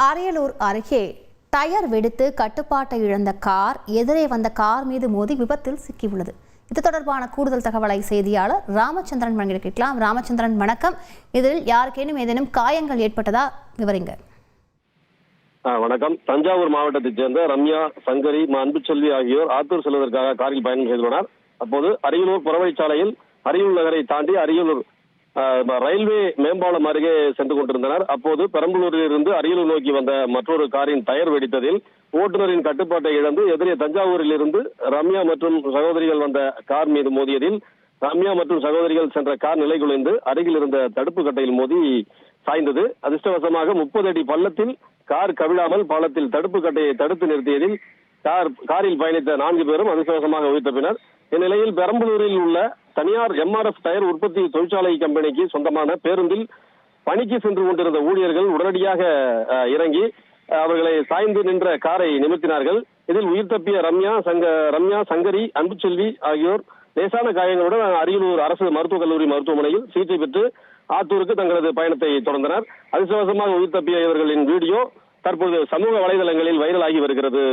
அரியலூர் அருகே டயர் வெடித்து கட்டுப்பாட்டை இழந்த கார் எதிரே வந்த கார் மீது மோதி விபத்தில் சிக்கியுள்ளது. இது தொடர்பான கூடுதல் தகவலை செய்தியாளர் ராமச்சந்திரன் வழங்க கேட்கலாம். ராமச்சந்திரன், வணக்கம். இதில் யாருக்கேனும் ஏதேனும் காயங்கள் ஏற்பட்டதா விவரிங்க. வணக்கம். தஞ்சாவூர் மாவட்டத்தைச் சேர்ந்த ரம்யா, சங்கரி, அன்புச்செல்வி ஆகியோர் ஆத்தூர் செல்வதற்காக காரில் பயணம் செய்துள்ளனர். அப்போது அரியலூர் புறவழிச்சாலையில் அரியலூர் நகரை தாண்டி அரியலூர் ரயில்வே மேம்பாலம் அருகே சென்று கொண்டிருந்தனர். அப்போது பெரம்பலூரில் இருந்து அரியலூர் நோக்கி வந்த மற்றொரு காரின் டயர் வெடித்ததில் ஓட்டுநரின் கட்டுப்பாட்டை இழந்து எதிரே தஞ்சாவூரில் இருந்து ரம்யா மற்றும் சகோதரிகள் வந்த கார் மீது மோதியதில் ரம்யா மற்றும் சகோதரிகள் சென்ற கார் நிலை குலைந்து அருகில் இருந்த தடுப்பு கட்டையில் மோதி சாய்ந்தது. அதிர்ஷ்டவசமாக 30 அடி பள்ளத்தில் கார் கவிழாமல் பாலத்தில் தடுப்பு கட்டையை தடுத்து நிறுத்தியதில் காரில் பயணித்த 4 பேரும் அதிர்ஷ்டவசமாக உயிர் தப்பினர். இந்நிலையில் பெரம்பலூரில் உள்ள தனியார் MRF டயர் உற்பத்தி தொழிற்சாலை கம்பெனிக்கு சொந்தமான பேருந்தில் பணிக்கு சென்று கொண்டிருந்த ஊழியர்கள் உடனடியாக இறங்கி அவர்களை சாய்ந்து நின்ற காரை நிமிர்த்தினார்கள். இதில் உயிர் தப்பிய ரம்யா, சங்கரி, அன்புச்செல்வி ஆகியோர் லேசான காயங்களுடன் அரியலூர் அரசு மருத்துவக் கல்லூரி மருத்துவமனையில் சிகிச்சை பெற்று ஆத்தூருக்கு தங்களது பயணத்தை தொடர்ந்தனர். அதிர்ஷ்டவசமாக உயிர் தப்பிய இவர்களின் வீடியோ தற்போது சமூக வலைதளங்களில் வைரலாகி வருகிறது.